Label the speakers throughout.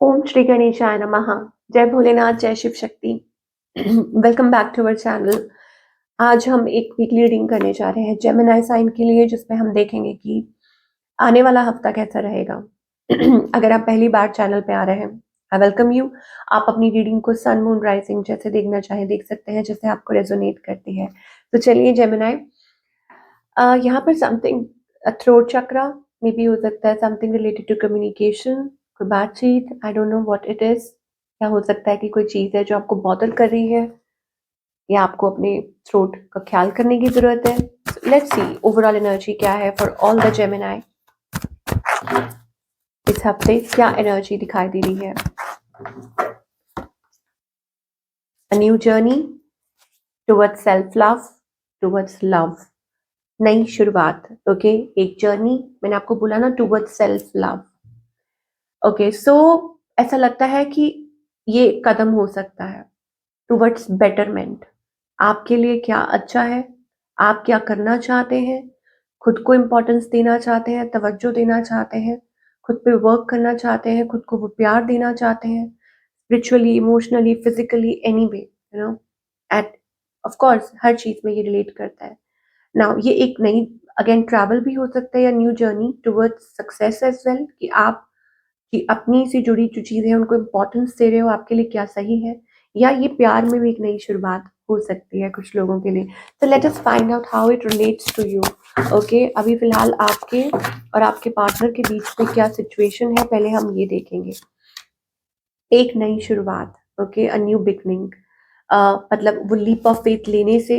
Speaker 1: ओम श्री गणेशाय नमः। जय भोलेनाथ, जय Shiv Shakti. Welcome back to our channel. आज हम एक वीकली रीडिंग करने जा रहे हैं जेमिनी साइन के लिए, जिसमें हम देखेंगे कि आने वाला हफ्ता कैसा रहेगा। अगर आप पहली बार चैनल पे आ रहे हैं, आई वेलकम यू। आप अपनी रीडिंग को सन, मून, राइजिंग जैसे देखना चाहें देख सकते हैं, जैसे आपको रेजोनेट करती है। तो चलिए जेमिनी, यहाँ पर समथिंग थ्रोट चक्रा में भी हो सकता है, समथिंग रिलेटेड टू कम्युनिकेशन, कोई बातचीत, I don't know what it is. या हो सकता है कि कोई चीज है जो आपको बॉदर कर रही है, या आपको अपने थ्रोट का ख्याल करने की जरूरत है। लेट्स सी ओवरऑल एनर्जी क्या है फॉर ऑल द जेमिनी। इस हफ्ते क्या एनर्जी दिखाई दे रही है। A new journey towards self love, towards love, नई शुरुआत। ओके, एक जर्नी, मैंने आपको बोला ना, टुवर्ड्स सेल्फ लव। ओके, सो ऐसा लगता है कि ये कदम हो सकता है टुवर्ड्स बेटरमेंट। आपके लिए क्या अच्छा है, आप क्या करना चाहते हैं, खुद को इम्पोर्टेंस देना चाहते हैं, तवज्जो देना चाहते हैं, खुद पे वर्क करना चाहते हैं, खुद को वो प्यार देना चाहते हैं, spiritually, emotionally, physically, anyway, you know, at of course हर चीज में ये रिलेट करता है। नाउ ये एक नई, अगेन ट्रैवल भी हो सकता है, या new journey towards success as well, कि आप कि अपनी से जुड़ी जो चीज़ें हैं उनको इम्पोर्टेंस दे रहे हो, आपके लिए क्या सही है, या ये प्यार में भी एक नई शुरुआत हो सकती है कुछ लोगों के लिए। तो let us find out how it relates to you. Okay, अभी फिलहाल आपके और आपके पार्टनर के बीच में क्या सिचुएशन है, पहले हम ये देखेंगे। एक नई शुरुआत, ओके, अ न्यू बिगनिंग, मतलब वो लीप ऑफ फेथ लेने से,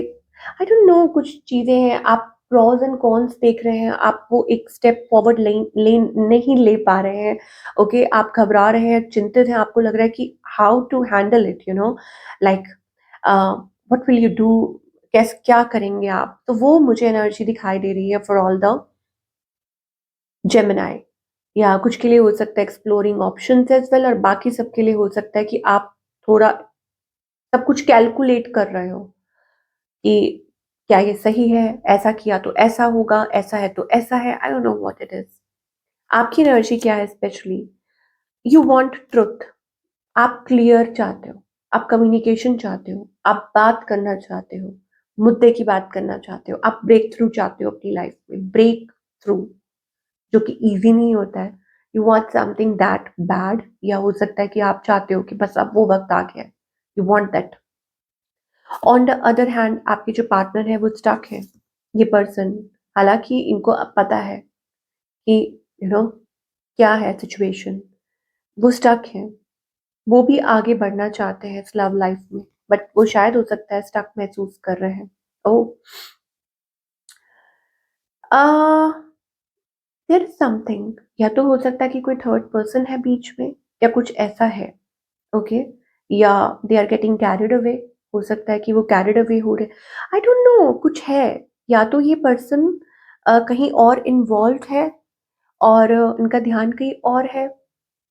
Speaker 1: आई डोंट नो, कुछ चीज़ें हैं, आप प्रोज एंड कॉन्स देख रहे हैं, आप वो एक स्टेप फॉरवर्ड नहीं ले पा रहे हैं। ओके, आप घबरा रहे हैं, चिंतित हैं, आपको लग रहा है कि how to handle it, you know, like what will you do, कैसे क्या करेंगे आप। तो वो मुझे एनर्जी दिखाई दे रही है फॉर ऑल द जेमिनी। या कुछ के लिए हो सकता है एक्सप्लोरिंग ऑप्शंस एज वेल, और बाकी सबके लिए हो सकता है कि आप थोड़ा सब कुछ कैलकुलेट कर रहे हो कि क्या ये सही है, ऐसा किया तो ऐसा होगा, ऐसा है तो ऐसा है, I don't know what it is. आपकी एनर्जी क्या है स्पेशली। यू वांट ट्रुथ, आप क्लियर चाहते हो, आप कम्युनिकेशन चाहते हो, आप बात करना चाहते हो, मुद्दे की बात करना चाहते हो, आप ब्रेक थ्रू चाहते हो अपनी लाइफ में, ब्रेक थ्रू, जो कि इजी नहीं होता है। You want something that bad, या हो सकता है कि आप चाहते हो कि बस अब वो वक्त आ गया है, you want that. On the other hand, आपके जो पार्टनर है वो स्टक है। ये पर्सन, हालांकि इनको अब पता है कि यू नो क्या है सिचुएशन, वो स्टक है, वो भी आगे बढ़ना चाहते हैं इस लव लाइफ में, बट वो शायद हो सकता है स्टक महसूस कर रहे हैं। ओ, देयर इज समथिंग, या तो हो सकता है कि कोई थर्ड पर्सन है बीच में, या कुछ ऐसा है। ओके, या they are getting carried away, हो सकता है कि वो कैरिड अवे हो रहे, आई डोंट नो, कुछ है। या तो ये पर्सन कहीं और इन्वॉल्व है, और उनका ध्यान कहीं और है,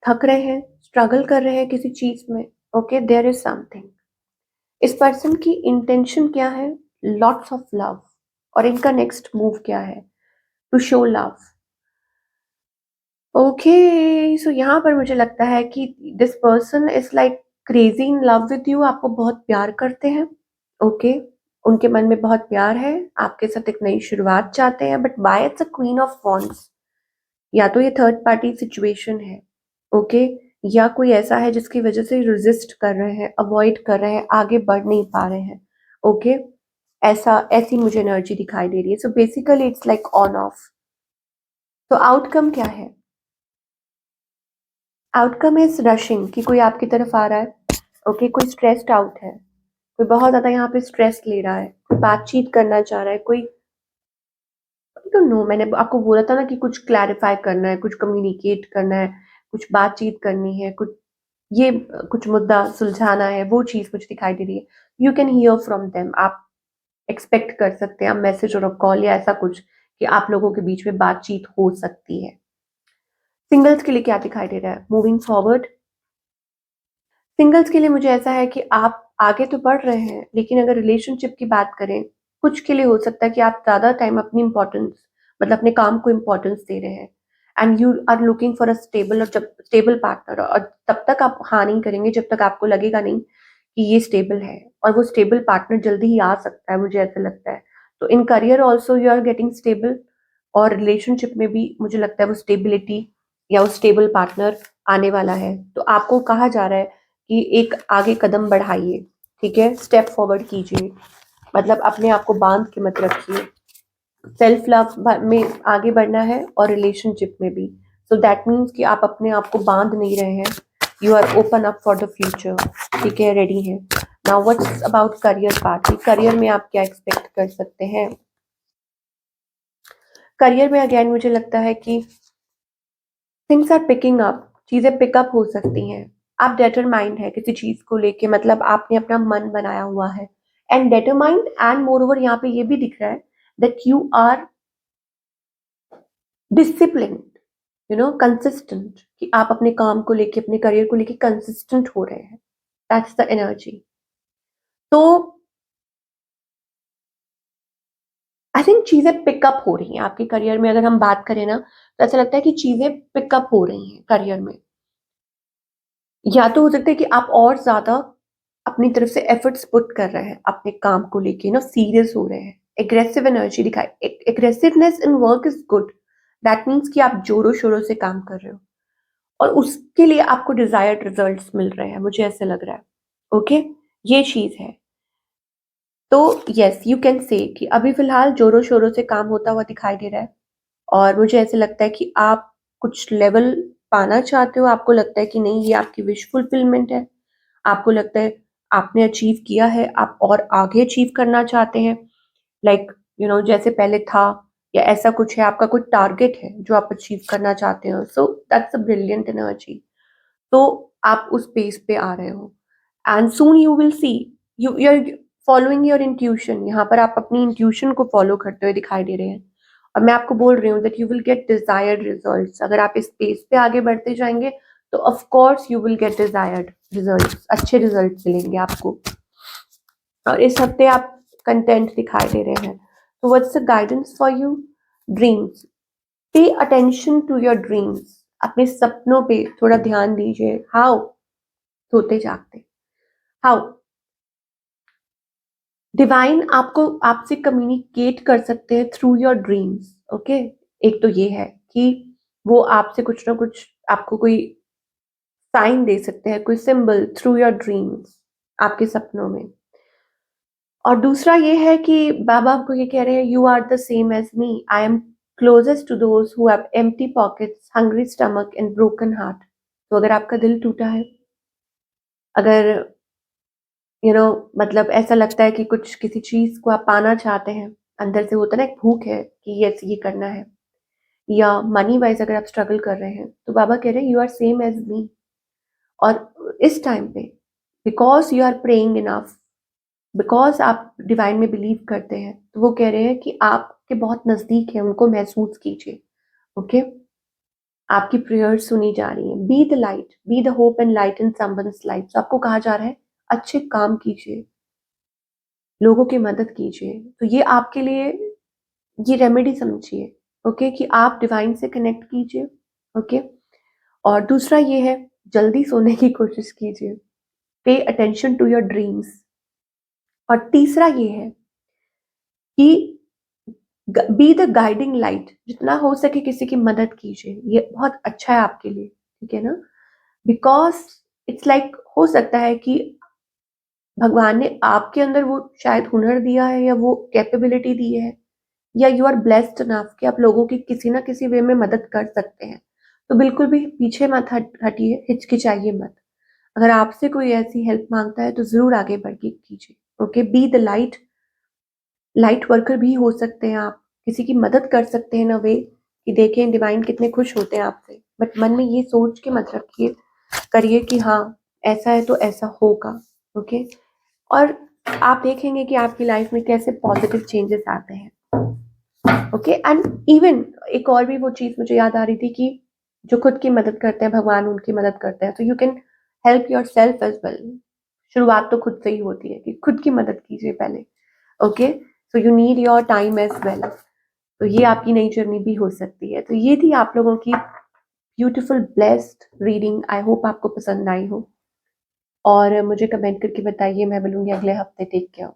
Speaker 1: थक रहे हैं, स्ट्रगल कर रहे हैं किसी चीज में। Okay, there is something. इस पर्सन की इंटेंशन क्या है, लॉट्स ऑफ लव, और इनका नेक्स्ट मूव क्या है, टू शो लव। ओके, सो यहाँ पर मुझे लगता है कि this person is like crazy in love with you, आपको बहुत प्यार करते हैं। ओके, उनके मन में बहुत प्यार है, आपके साथ एक नई शुरुआत चाहते हैं, but by it's a queen of wands. या तो ये थर्ड पार्टी सिचुएशन है। ओके, या कोई ऐसा है जिसकी वजह से रेजिस्ट कर रहे हैं, अवॉइड कर रहे हैं, आगे बढ़ नहीं पा रहे हैं। ओके, ऐसा ऐसी मुझे एनर्जी दिखाई दे रही है। So basically it's like on off. तो आउटकम क्या है, आउटकम इज रशिंग, कि कोई आपकी तरफ आ रहा है। ओके, कोई स्ट्रेस्ड आउट है, कोई बहुत ज्यादा यहाँ पे स्ट्रेस ले रहा है, कोई बातचीत करना चाह रहा है, कोई, आई डोंट नो, मैंने आपको बोला था ना कि कुछ क्लैरिफाई करना है, कुछ कम्युनिकेट करना है, कुछ बातचीत करनी है, कुछ ये कुछ मुद्दा सुलझाना है, वो चीज मुझे दिखाई दे रही है। You can hear from them, आप एक्सपेक्ट कर सकते हैं, मैसेज और कॉल या ऐसा कुछ, कि आप लोगों के बीच में बातचीत हो सकती है। सिंगल्स के लिए क्या दिखाई दे रहा है, मूविंग फॉरवर्ड। सिंगल्स के लिए मुझे ऐसा है कि आप आगे तो बढ़ रहे हैं, लेकिन अगर रिलेशनशिप की बात करें, कुछ के लिए हो सकता है कि आप ज़्यादा टाइम अपनी इम्पोर्टेंस, मतलब अपने काम को इम्पोर्टेंस दे रहे हैं, and you are looking for a stable partner, और तब तक आप हाँ नहीं करेंगे जब तक आपको लगेगा नहीं कि ये स्टेबल है, और वो स्टेबल पार्टनर जल्दी ही आ सकता है, मुझे ऐसा लगता है। तो in career also you are getting stable, और रिलेशनशिप में भी मुझे लगता है वो स्टेबिलिटी या वो स्टेबल पार्टनर आने वाला है। तो आपको कहा जा रहा है कि एक आगे कदम बढ़ाइए, ठीक है, स्टेप फॉरवर्ड कीजिए, मतलब अपने आप को बांध के मत रखिए। सेल्फ लव में आगे बढ़ना है और रिलेशनशिप में भी। सो दैट मीन्स कि आप अपने आप को बांध नहीं रहे हैं, you are open up for the future, ठीक है, रेडी है। Now what's about career part, career में आप क्या एक्सपेक्ट कर सकते हैं। करियर में अगेन मुझे लगता है कि थिंग्स आर पिकिंग अप, चीजें पिकअप हो सकती हैं। आप डेटरमाइंड है किसी चीज को लेके, मतलब आपने अपना मन बनाया हुआ है, and determined, and moreover यहाँ पे ये भी दिख रहा है that you are disciplined, consistent, कि आप अपने काम को लेके, अपने करियर को लेके कंसिस्टेंट हो रहे हैं। That's the energy. तो आई थिंक चीजें पिकअप हो रही हैं आपके करियर में। अगर हम बात करें ना, तो ऐसा लगता है कि चीजें पिकअप हो रही हैं करियर में। या तो हो सकता है कि आप और ज्यादा अपनी तरफ से एफर्ट्स पुट कर रहे हैं अपने काम को लेके, सीरियस हो रहे हैं, एग्रेसिव एनर्जी दिखाए। Aggressiveness in work is good, that means कि आप जोरों शोरों से काम कर रहे हो, और उसके लिए आपको डिजायर्ड रिजल्ट्स मिल रहे हैं, मुझे ऐसे लग रहा है। ओके, ये चीज है। तो यस, यू कैन से कि अभी फिलहाल जोरों शोरों से काम होता हुआ दिखाई दे रहा है, और मुझे ऐसे लगता है कि आप कुछ लेवल पाना चाहते हो, आपको लगता है कि नहीं ये आपकी विश फुलफिलमेंट है, आपको लगता है आपने अचीव किया है, आप और आगे अचीव करना चाहते हैं, लाइक जैसे पहले था, या ऐसा कुछ है, आपका कोई टारगेट है जो आप अचीव करना चाहते हो। So that's a brilliant energy. तो आप उस पेस पे आ रहे हो, and soon you will see, you are following your intuition. यहाँ पर आप अपनी इंट्यूशन को फॉलो करते हुए दिखाई दे रहे हैं, और मैं आपको बोल रही हूँ that you will get desired results. अगर आप इस पेस पे आगे बढ़ते जाएंगे तो of course you will get desired results, अच्छे रिजल्ट्स मिलेंगे आपको। और इस हफ्ते आप कंटेंट दिखाई दे रहे हैं। तो what's the guidance for you, dreams, pay attention to your dreams, अपने सपनों पे थोड़ा ध्यान दीजिए। हाउ, सोते जागते, हाउ डिवाइन आपको आपसे कम्युनिकेट कर सकते हैं थ्रू योर ड्रीम्स। ओके, एक तो ये है कि वो आपसे कुछ ना कुछ आपको कोई साइन दे सकते हैं, कोई सिंबल थ्रू योर ड्रीम्स, आपके सपनों में। और दूसरा ये है कि बाबा आपको ये कह रहे हैं, you are the same as me, I am closest to those who have empty pockets, hungry stomach and broken heart. तो अगर आपका दिल टूटा है, अगर मतलब ऐसा लगता है कि कुछ किसी चीज को आप पाना चाहते हैं, अंदर से होता है ना एक भूख है कि ये करना है, या मनी वाइज अगर आप स्ट्रगल कर रहे हैं, तो बाबा कह रहे हैं you are same as me. और इस टाइम पे because you are praying enough, because आप डिवाइन में बिलीव करते हैं, तो वो कह रहे हैं कि आपके बहुत नजदीक है, उनको महसूस कीजिए। ओके, आपकी प्रेयर सुनी जा रही है। Be the light, be the hope and light in someone's life. तो आपको कहा जा रहा है अच्छे काम कीजिए, लोगों की मदद कीजिए। तो ये आपके लिए ये रेमेडी समझिए, ओके, कि आप डिवाइन से कनेक्ट कीजिए। ओके, और दूसरा ये है, जल्दी सोने की कोशिश कीजिए, पे अटेंशन टू योर ड्रीम्स। और तीसरा ये है कि बी द गाइडिंग लाइट, जितना हो सके किसी की मदद कीजिए, ये बहुत अच्छा है आपके लिए, ठीक है ना। बिकॉज इट्स लाइक हो सकता है कि भगवान ने आपके अंदर वो शायद हुनर दिया है, या वो कैपेबिलिटी दी है, या यू आर ब्लेस्ड इनफ कि आप लोगों की किसी ना किसी वे में मदद कर सकते हैं। तो बिल्कुल भी पीछे मत हटिए, हिचकिचाइए मत। अगर आपसे कोई ऐसी हेल्प मांगता है तो जरूर आगे बढ़ के कीजिए। Okay, be the light, light worker भी हो सकते हैं आप, किसी की मदद कर सकते हैं ना वे, कि देखें डिवाइन कितने खुश होते हैं आपसे। बट मन में ये सोच के मत रखिए, करिए कि हाँ ऐसा है तो ऐसा होगा। ओके, और आप देखेंगे कि आपकी लाइफ में कैसे पॉजिटिव चेंजेस आते हैं। ओके, एंड इवन एक और भी वो चीज मुझे याद आ रही थी कि जो खुद की मदद करते हैं भगवान उनकी मदद करते हैं, तो you can help yourself as well. शुरुआत तो खुद से ही होती है कि खुद की मदद कीजिए पहले। Okay, so you need your time as well. तो ये आपकी नई जर्नी भी हो सकती है। तो ये थी आप लोगों की beautiful blessed reading. I hope आपको पसंद आई हो और मुझे कमेंट करके बताइए। मैं बोलूँगी अगले हफ्ते टेक केयर।